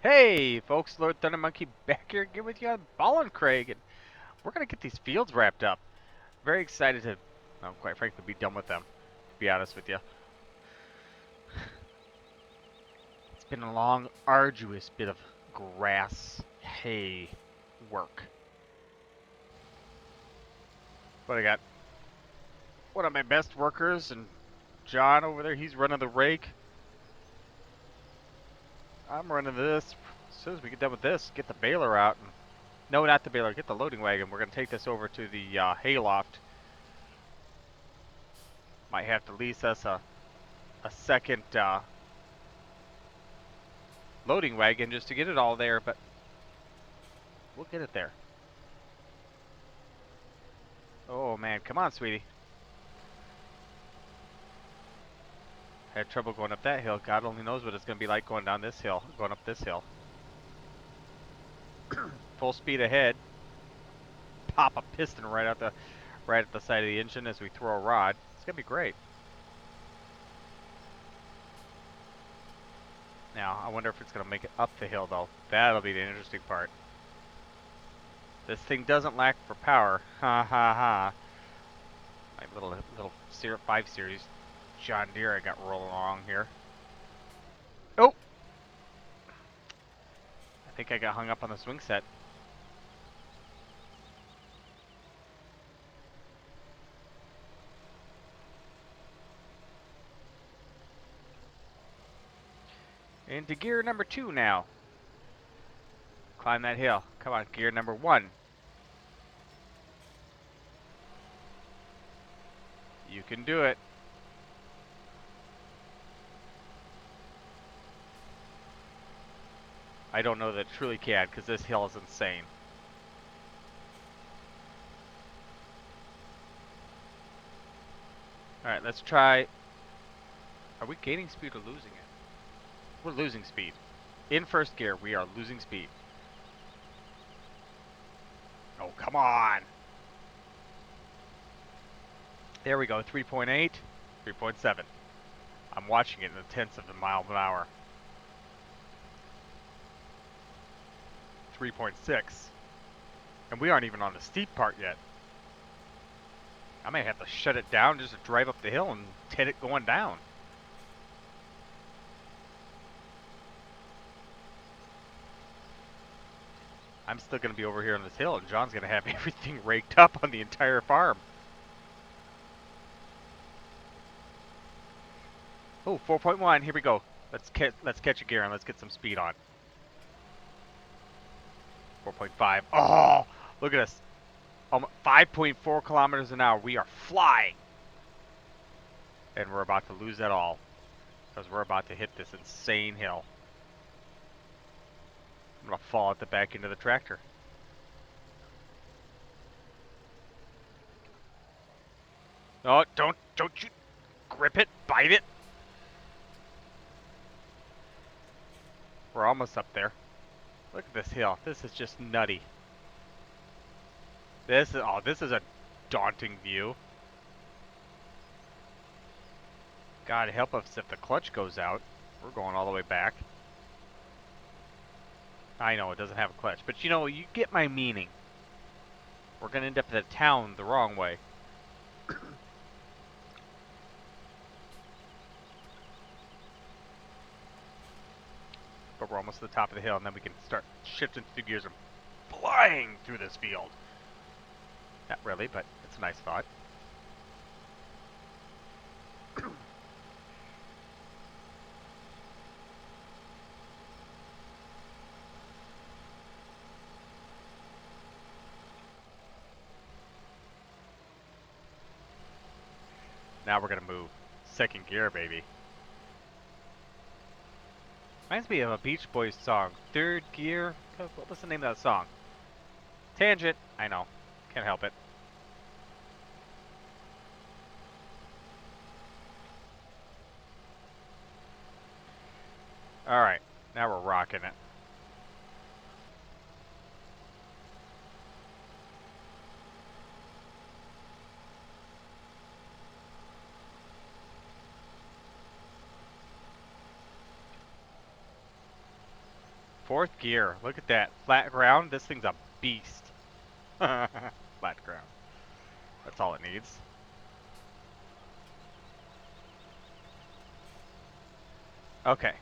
Hey, folks, Lord Thunder Monkey back here again with you on Ballincraig, and we're going to get these fields wrapped up. Very excited to, well, quite frankly, be done with them, to be honest with you. It's been a long, arduous bit of grass, hay work. But I got one of my best workers, and John over there, he's running the rake. I'm running this. As soon as we get done with this, get the baler out. And, no, not the baler, get the loading wagon. We're going to take this over to the hay loft. Might have to lease us a second loading wagon just to get it all there, but we'll get it there. Oh man, come on, sweetie. Had trouble going up that hill. God only knows what it's going to be like going down this hill, going up this hill. Full speed ahead. Pop a piston right at the side of the engine as we throw a rod. It's going to be great. Now, I wonder if it's going to make it up the hill though. That'll be the interesting part. This thing doesn't lack for power. Ha ha ha. My little 5 Series John Deere I got rolling along here. Oh! I think I got hung up on the swing set. Into gear number 2 now. Climb that hill. Come on, gear number 1. You can do it. I don't know that it truly can, because this hill is insane. Alright, let's try... Are we gaining speed or losing it? We're losing speed. In first gear, we are losing speed. Oh, come on! There we go, 3.8, 3.7. I'm watching it in the tenths of a mile an hour. 3.6. And we aren't even on the steep part yet. I may have to shut it down just to drive up the hill and hit it going down. I'm still going to be over here on this hill, and John's going to have everything raked up on the entire farm. Oh, 4.1, here we go. Let's catch a gear and let's get some speed on. 4.5. Oh, look at us. 5.4 kilometers an hour. We are flying. And we're about to lose that all, because we're about to hit this insane hill. I'm going to fall at the back end of the tractor. Oh, don't you grip it, bite it. We're almost up there. Look at this hill. This is just nutty. This is a daunting view. God help us if the clutch goes out. We're going all the way back. I know it doesn't have a clutch, but you know, you get my meaning. We're going to end up in a town the wrong way. But we're almost to the top of the hill, and then we can start shifting through gears and flying through this field. Not really, but it's a nice thought. Now we're going to move. Second gear, baby. Reminds me of a Beach Boys song. Third gear? What was the name of that song? Tangent. I know. Can't help it. Alright. Now we're rocking it. Fourth gear. Look at that. Flat ground. This thing's a beast. Flat ground. That's all it needs. Okay.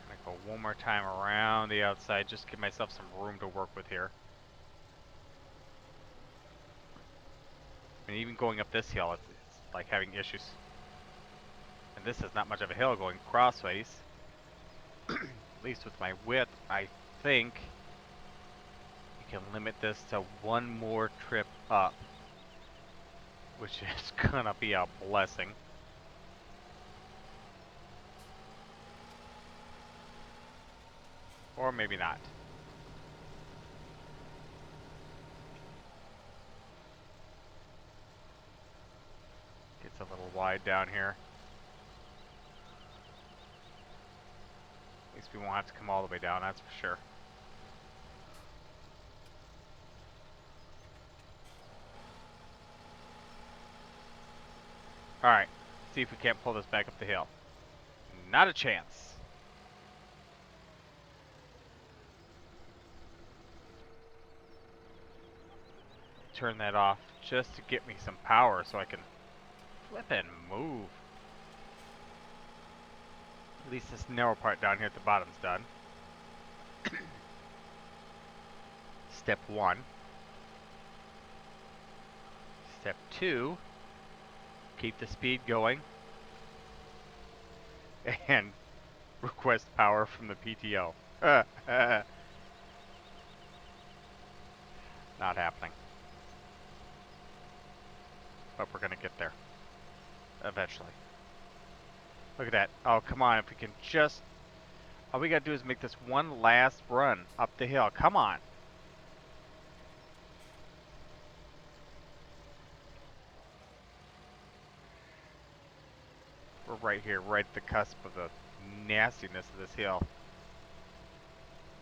Gonna go one more time around the outside. Just give myself some room to work with here. And even going up this hill, it's like having issues. And this is not much of a hill going crossways. At least with my width, I think you can limit this to one more trip up, which is gonna be a blessing. Or maybe not. Gets a little wide down here. At least we won't have to come all the way down, that's for sure. Alright, see if we can't pull this back up the hill. Not a chance. Turn that off just to get me some power so I can flip and move. At least this narrow part down here at the bottom's done. Step 1. Step 2. Keep the speed going. And request power from the PTO. Not happening. But we're gonna get there. Eventually. Look at that. Oh, come on. If we can just... All we gotta do is make this one last run up the hill. Come on. We're right here, right at the cusp of the nastiness of this hill.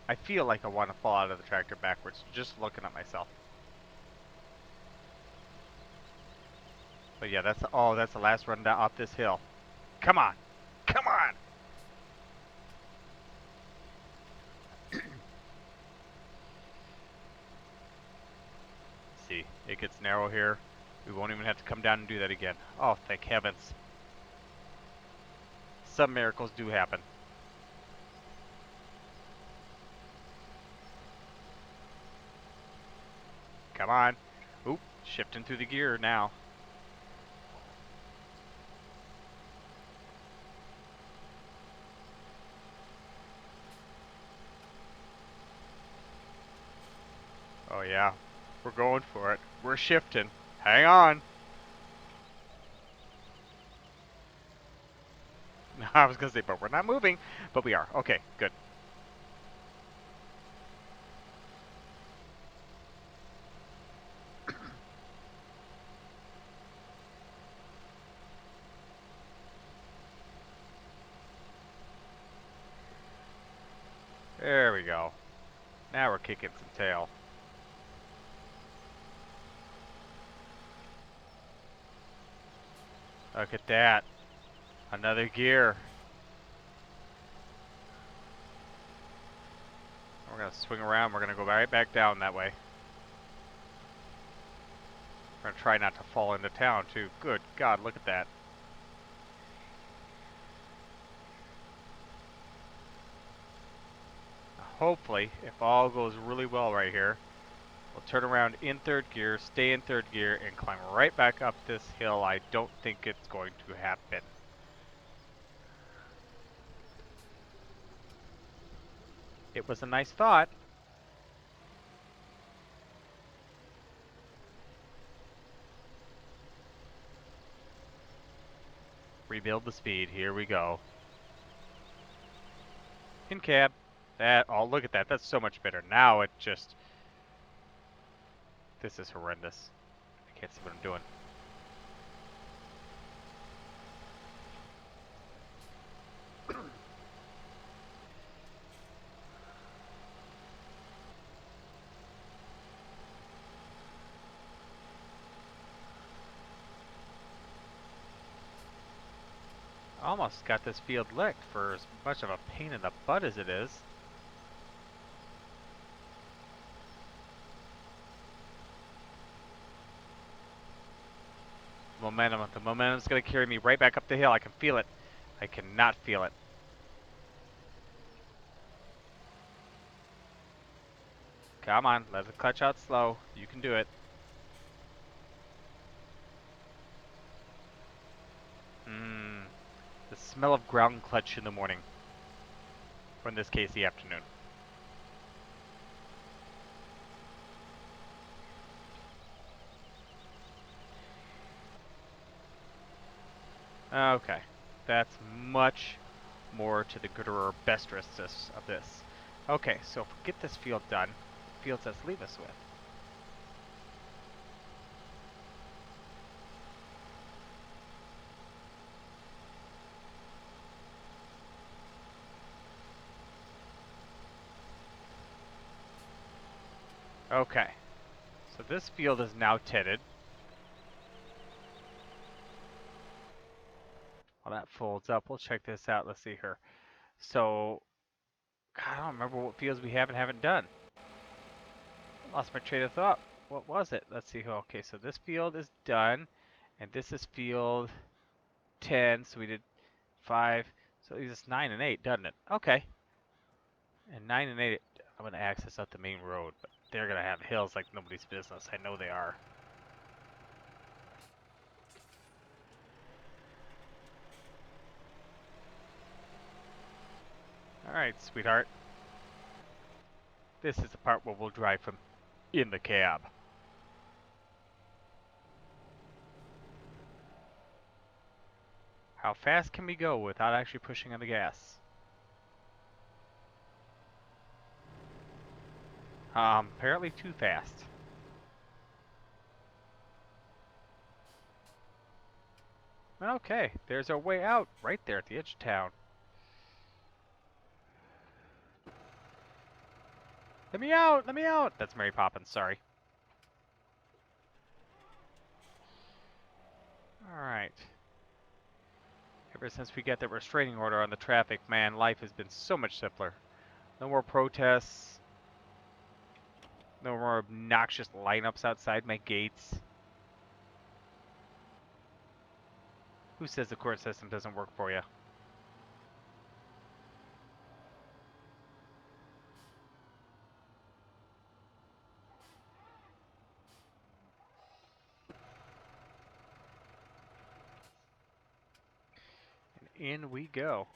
I feel like I want to fall out of the tractor backwards, just looking at myself. But yeah, that's the last run down up this hill. Come on. Come on. See, it gets narrow here. We won't even have to come down and do that again. Oh, thank heavens. Some miracles do happen. Come on. Oop, shifting through the gear now. Oh yeah, we're going for it. We're shifting. Hang on. I was gonna say, but we're not moving. But we are. Okay, good. There we go. Now we're kicking some tail. Look at that. Another gear. We're going to swing around. We're going to go right back down that way. We're going to try not to fall into town, too. Good God, look at that. Hopefully, if all goes really well right here, we'll turn around in third gear, stay in third gear, and climb right back up this hill. I don't think it's going to happen. It was a nice thought. Rebuild the speed. Here we go. In cab. That, oh, look at that. That's so much better. Now it just... This is horrendous. I can't see what I'm doing. Almost got this field licked for as much of a pain in the butt as it is. Momentum. The momentum's going to carry me right back up the hill. I can feel it. I cannot feel it. Come on, let it clutch out slow. You can do it. The smell of ground clutch in the morning. Or in this case, the afternoon. Okay, that's much more to the gooder or bestresses of this. Okay, so if we get this field done, what fields does leave us with? Okay, so this field is now titted. While that folds up, we'll check this out. Let's see here. So, God, I don't remember what fields we have and haven't done. Lost my train of thought. What was it? Let's see. Okay, so this field is done, and this is field 10. So we did 5. So it's 9 and 8, doesn't it? Okay. And 9 and 8, I'm going to access out the main road, but they're going to have hills like nobody's business. I know they are. Alright, sweetheart. This is the part where we'll drive from in the cab. How fast can we go without actually pushing on the gas? Apparently too fast. Okay, there's our way out right there at the edge of town. Let me out! Let me out! That's Mary Poppins, sorry. Alright. Ever since we got that restraining order on the traffic, man, life has been so much simpler. No more protests. No more obnoxious lineups outside my gates. Who says the court system doesn't work for you? And in we go.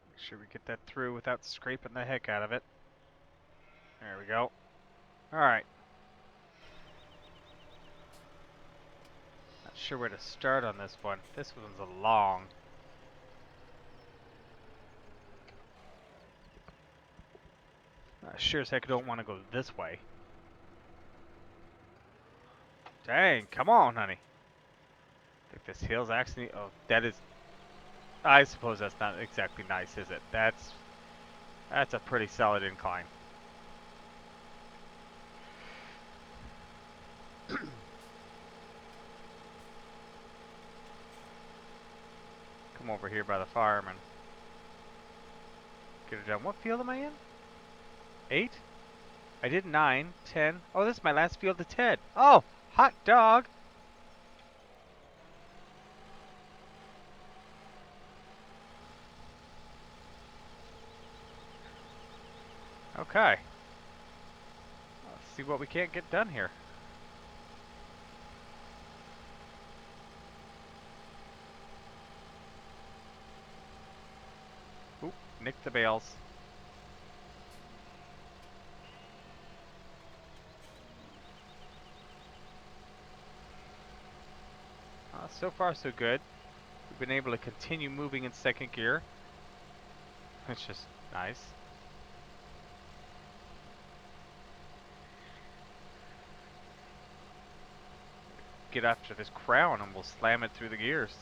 Make sure we get that through without scraping the heck out of it. There we go. Alright. Not sure where to start on this one. This one's a long. Sure as heck don't want to go this way. Dang, come on, honey. I think this hill's actually... Oh, that is... I suppose that's not exactly nice, is it? That's a pretty solid incline. Come over here by the farm and get it done. What field am I in? 8? I did 9, 10. Oh, this is my last field to 10. Oh, hot dog. Okay. Let's see what we can't get done here. Oop, nick the bales. So far, so good. We've been able to continue moving in second gear. It's just nice. Get after this crown and we'll slam it through the gears.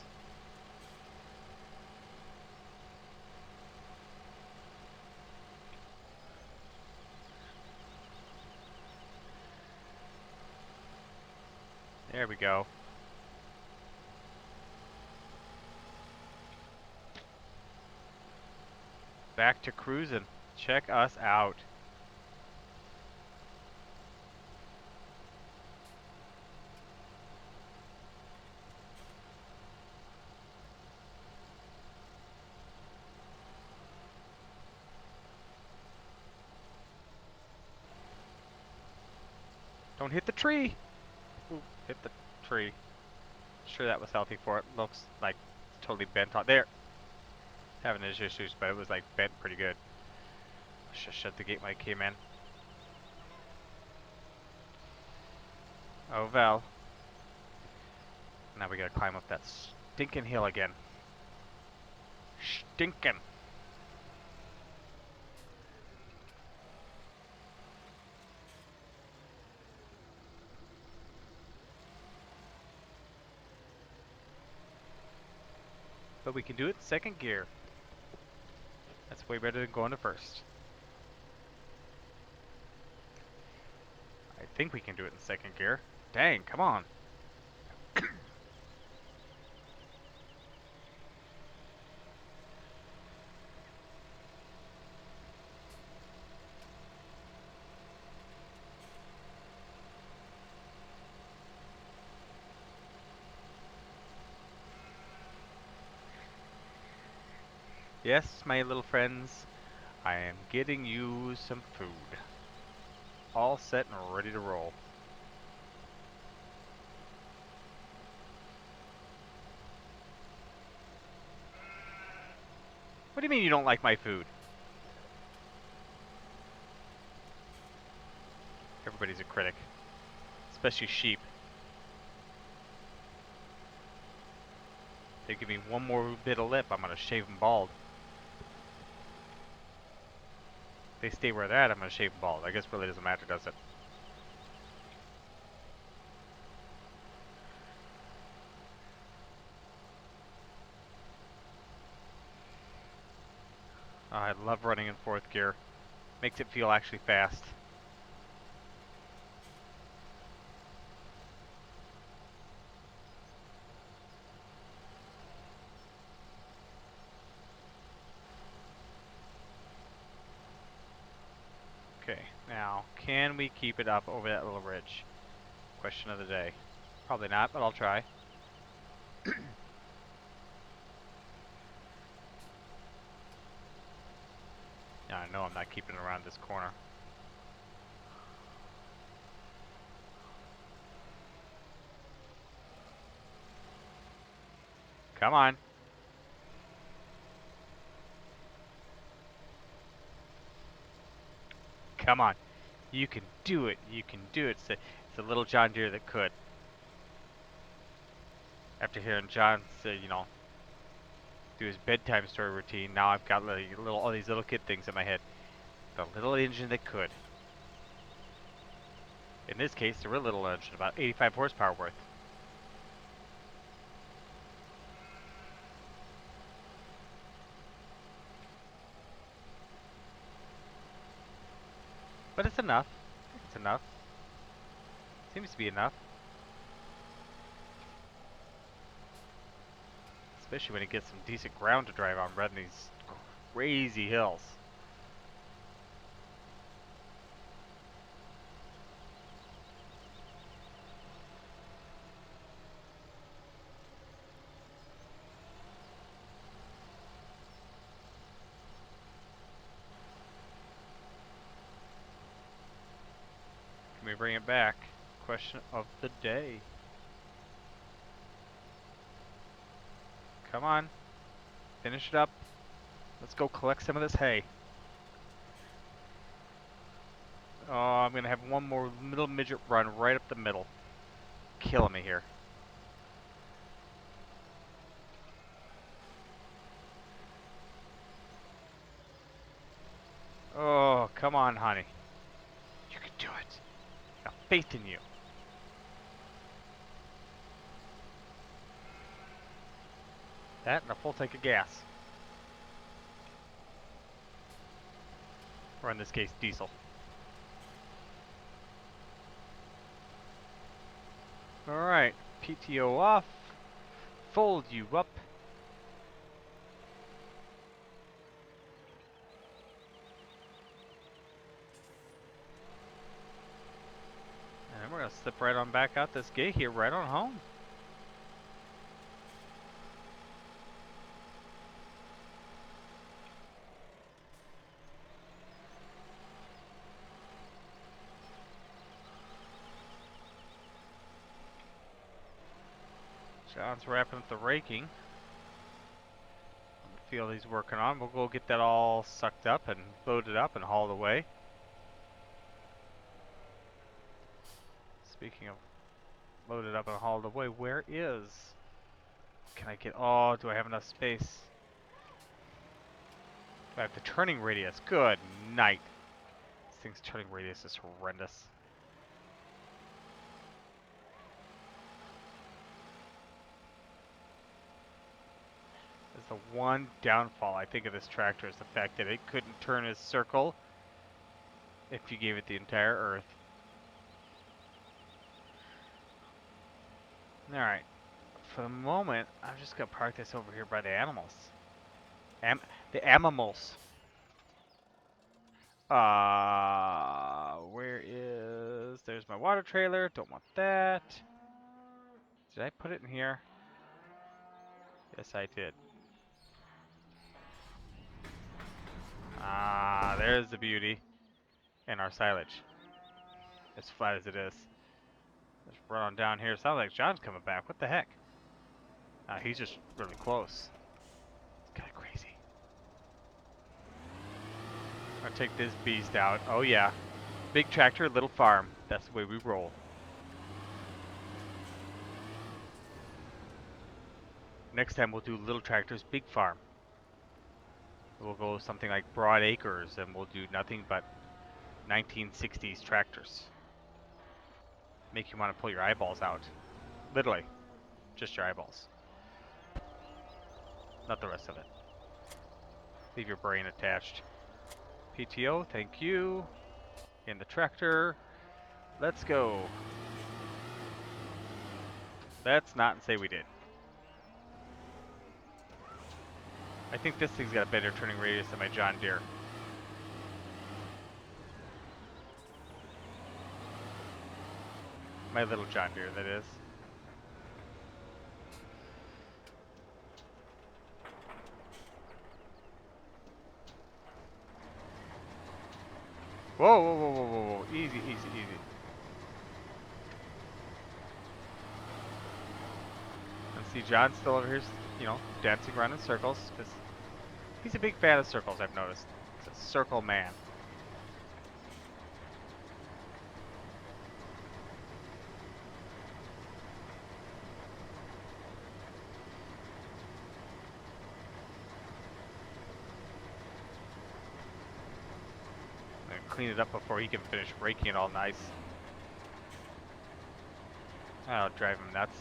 There we go. Back to cruising. Check us out. Don't hit the tree. Ooh, hit the tree. Sure that was healthy for it. Looks like it's totally bent on there. Having his issues, but it was like bent pretty good. I should shut the gate when I came in. Oh well. Now we gotta climb up that stinking hill again. Stinking. But we can do it in second gear. That's way better than going to first. I think we can do it in second gear. Dang, come on. Yes, my little friends, I am getting you some food. All set and ready to roll. What do you mean you don't like my food? Everybody's a critic. Especially sheep. They give me one more bit of lip, I'm gonna shave them bald. If they stay where they're at, I'm gonna shave them bald. I guess really doesn't matter, does it? Oh, I love running in fourth gear. Makes it feel actually fast. Okay, now, can we keep it up over that little ridge? Question of the day. Probably not, but I'll try. Now I know I'm not keeping it around this corner. Come on. Come on. You can do it. You can do it. It's a little John Deere that could. After hearing John say, you know, do his bedtime story routine, now I've got all these little kid things in my head. The little engine that could. In this case, the real little engine, about 85 horsepower worth. But it's enough. I think it's enough. Seems to be enough. Especially when it gets some decent ground to drive on rather than these crazy hills. Can we bring it back? Question of the day. Come on. Finish it up. Let's go collect some of this hay. Oh, I'm going to have one more little midget run right up the middle. Killing me here. Oh, come on, honey. You can do it. I got faith in you. That and a full tank of gas. Or in this case, diesel. Alright, PTO off. Fold you up. And we're going to slip right on back out this gate here, right on home. John's wrapping up the raking on the field he's working on. We'll go get that all sucked up and loaded up and hauled away. Speaking of loaded up and hauled away, where is... Can I get... Oh, do I have enough space? Do I have the turning radius? Good night. This thing's turning radius is horrendous. That's the one downfall I think of this tractor is the fact that it couldn't turn a circle if you gave it the entire earth. Alright. For the moment, I'm just going to park this over here by the animals. The animals. Where is... There's my water trailer. Don't want that. Did I put it in here? Yes, I did. There's the beauty. And our silage. As flat as it is. Let's run on down here. Sounds like John's coming back. What the heck? He's just really close. It's kind of crazy. I'll take this beast out. Oh yeah. Big tractor, little farm. That's the way we roll. Next time we'll do little tractors, big farm. We'll go something like broad acres and we'll do nothing but 1960s tractors. Make you want to pull your eyeballs out. Literally. Just your eyeballs. Not the rest of it. Leave your brain attached. PTO, thank you. In the tractor. Let's go. Let's not say we did. I think this thing's got a better turning radius than my John Deere. My little John Deere, that is. Whoa, whoa, whoa, whoa, whoa, whoa. Easy, easy, easy. And see, John's still over here, you know, dancing around in circles, because he's a big fan of circles, I've noticed. He's a circle man. Clean it up before he can finish raking it all nice. That'll drive him nuts.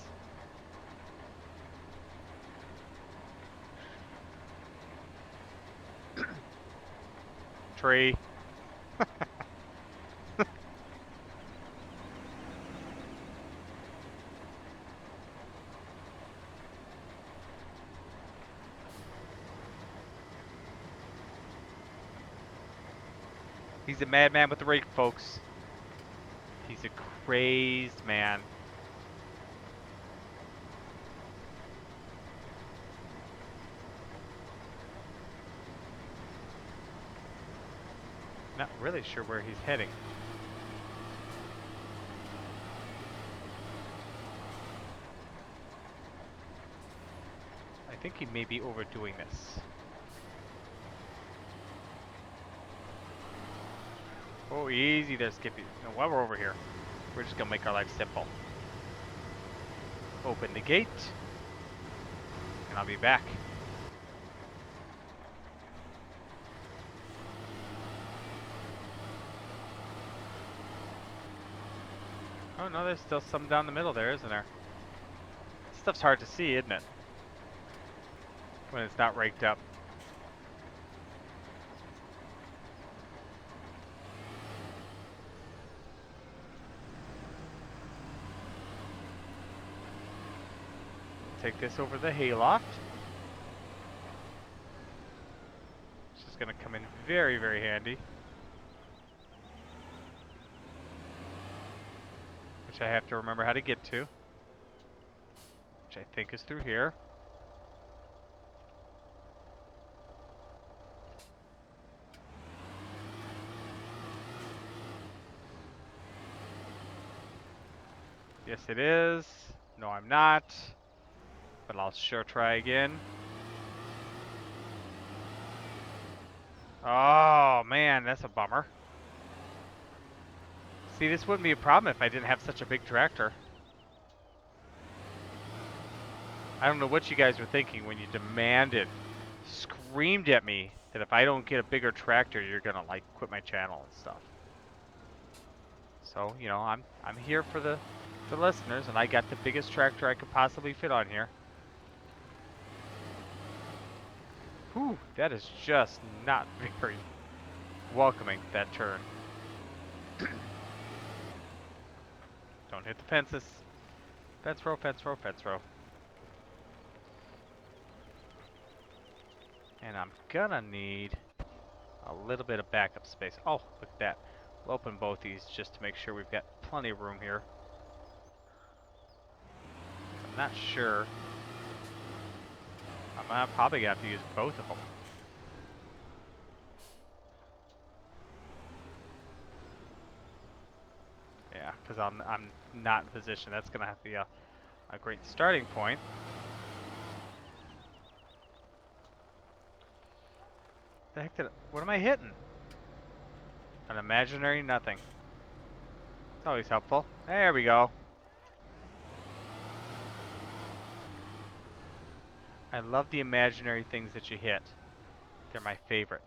Tree. He's a madman with the rake, folks. He's a crazed man. Not really sure where he's heading. I think he may be overdoing this. Oh, easy there, Skippy. No, while we're over here, we're just gonna make our life simple. Open the gate, and I'll be back. Oh no, there's still some down the middle there, isn't there? This stuff's hard to see, isn't it? When it's not raked up. take this over the hayloft. This is gonna come in very, very handy. Which I have to remember how to get to. Which I think is through here. Yes, it is. No, I'm not. But I'll sure try again. Oh, man, that's a bummer. See, this wouldn't be a problem if I didn't have such a big tractor. I don't know what you guys were thinking when you demanded, screamed at me that if I don't get a bigger tractor, you're gonna like quit my channel and stuff. So, you know, I'm here for the listeners, and I got the biggest tractor I could possibly fit on here. Whew, that is just not very welcoming, that turn. Don't hit the fences. Fence row, fence row, fence row. And I'm gonna need a little bit of backup space. Oh, look at that. We'll open both these just to make sure we've got plenty of room here. I'm not sure. I'm probably gonna have to use both of them. Yeah, because I'm not in position. That's gonna have to be a great starting point. The heck what am I hitting? An imaginary nothing. It's always helpful. There we go. I love the imaginary things that you hit. They're my favorite.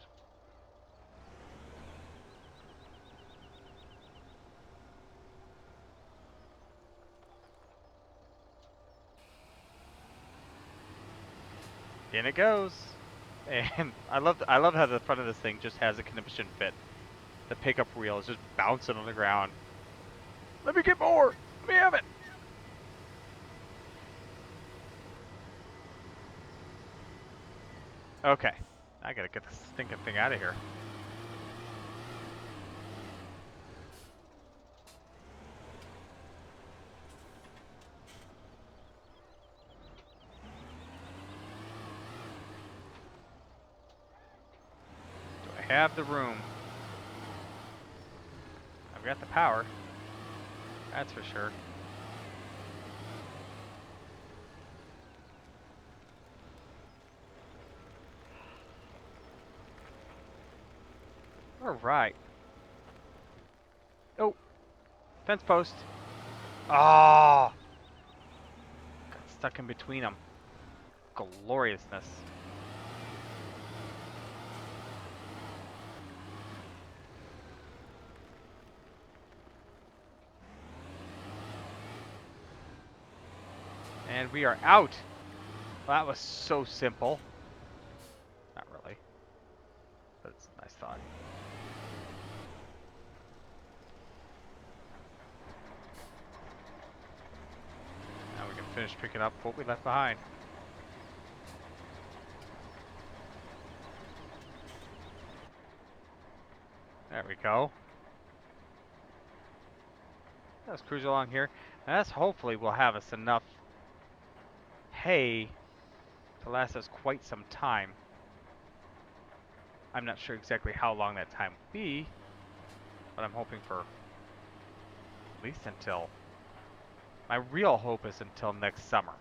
In it goes. And I love how the front of this thing just has a conniption fit. The pickup wheel is just bouncing on the ground. Let me get more! Let me have it! Okay. I gotta get this stinking thing out of here. Do I have the room? I've got the power. That's for sure. Alright. Oh! Fence post! Ah! Oh, got stuck in between them. Gloriousness. And we are out! Well, that was so simple. Not really. But it's a nice thought. Now we can finish picking up what we left behind. There we go. Let's cruise along here. And that's hopefully will have us enough hay to last us quite some time. I'm not sure exactly how long that time will be, but I'm hoping for at least until... My real hope is until next summer.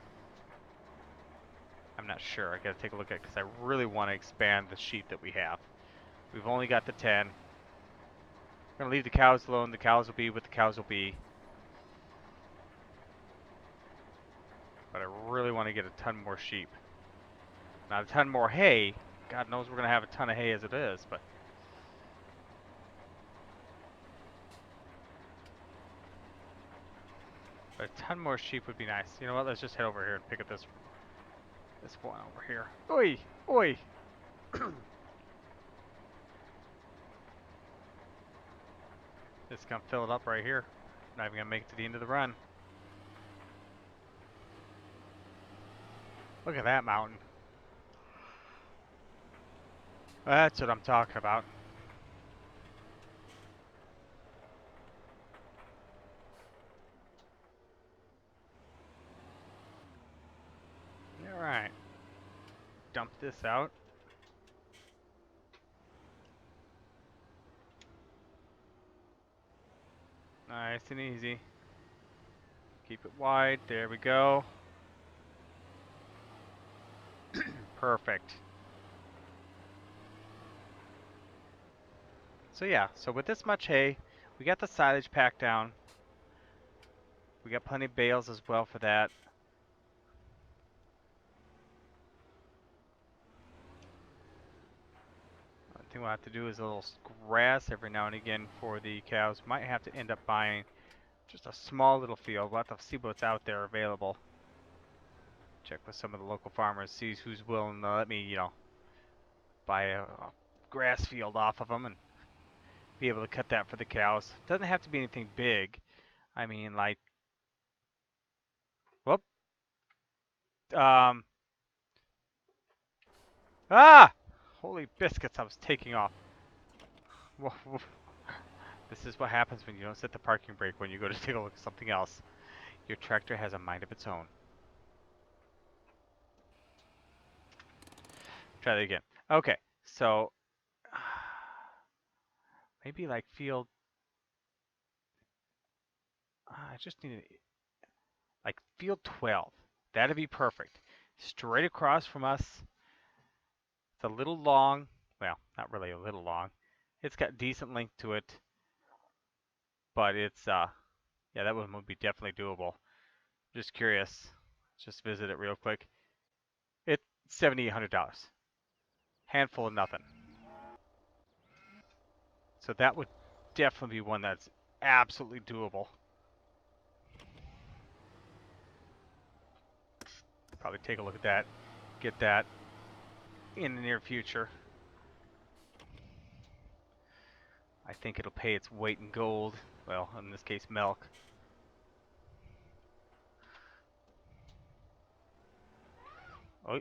I'm not sure. I gotta take a look at it because I really want to expand the sheep that we have. We've only got the 10. We're gonna leave the cows alone. The cows will be what the cows will be. But I really want to get a ton more sheep. Not a ton more hay. God knows we're gonna have a ton of hay as it is, but a ton more sheep would be nice. You know what? Let's just head over here and pick up this one over here. Oi! Oi! Just gonna fill it up right here. Not even gonna make it to the end of the run. Look at that mountain. That's what I'm talking about. Alright. Dump this out. Nice and easy. Keep it wide. There we go. Perfect. So yeah, so with this much hay, we got the silage packed down. We got plenty of bales as well for that. One thing we'll have to do is a little grass every now and again for the cows. Might have to end up buying just a small little field. We'll have to see what's out there available. Check with some of the local farmers, see who's willing to let me, buy a grass field off of them and be able to cut that for the cows. Doesn't have to be anything big. I mean, like, whoop. Um, ah! Holy biscuits, I was taking off. This is what happens when you don't set the parking brake when you go to take a look at something else. Your tractor has a mind of its own. Try that again. Okay, so maybe like field. I just need like field 12. That'd be perfect. Straight across from us. It's a little long. Well, not really a little long. It's got decent length to it, but it's yeah, that one would be definitely doable. Just curious. Just visit it real quick. It's $7,800. Handful of nothing. So that would definitely be one that's absolutely doable. Probably take a look at that. Get that in the near future. I think it'll pay its weight in gold. Well, in this case, milk. Oh,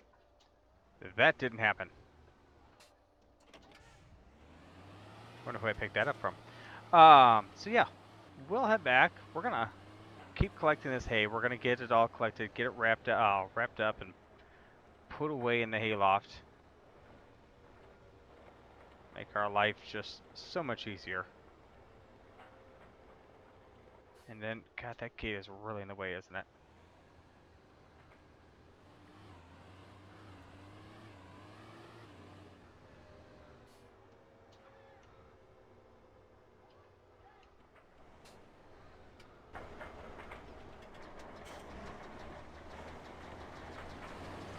that didn't happen. Wonder who I picked that up from. So yeah, we'll head back. We're gonna keep collecting this hay. We're gonna get it all collected, get it wrapped up, and put away in the hayloft. Make our life just so much easier. And then, God, that gate is really in the way, isn't it?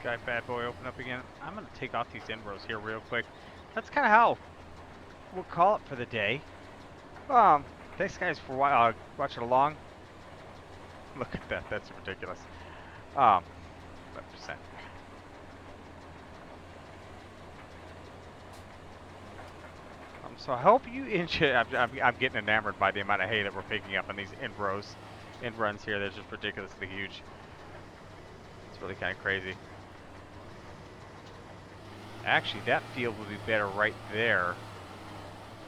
Guy bad boy open up again. I'm gonna take off these end rows here real quick. That's kind of how we'll call it for the day. Thanks guys for watching along. Look at that, that's ridiculous. 5%. So I hope you enjoy. I'm getting enamored by the amount of hay that we're picking up on these end runs here. They're just ridiculously huge. It's really kind of crazy. Actually, that field would be better right there.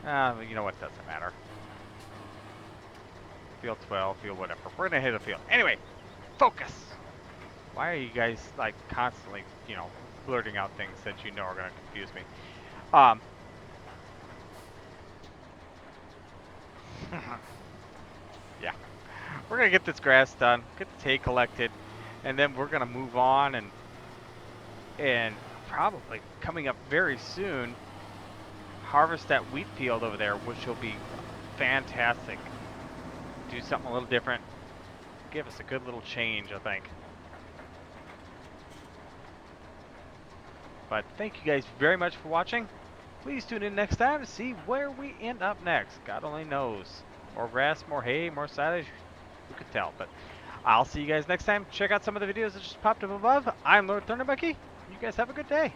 You know what? Doesn't matter. Field 12, field whatever. We're gonna hit a field. Anyway, focus. Why are you guys like constantly, blurting out things that you know are gonna confuse me? Yeah, we're gonna get this grass done, get the hay collected, and then we're gonna move on and probably coming up very soon, harvest that wheat field over there, which will be fantastic. Do something a little different, give us a good little change, I think. But thank you guys very much for watching. Please tune in next time to see where we end up next. God only knows. More grass, more hay, more silage. Who could tell? But I'll see you guys next time. Check out some of the videos that just popped up above. I'm Lord Thunderbucky. You guys have a good day.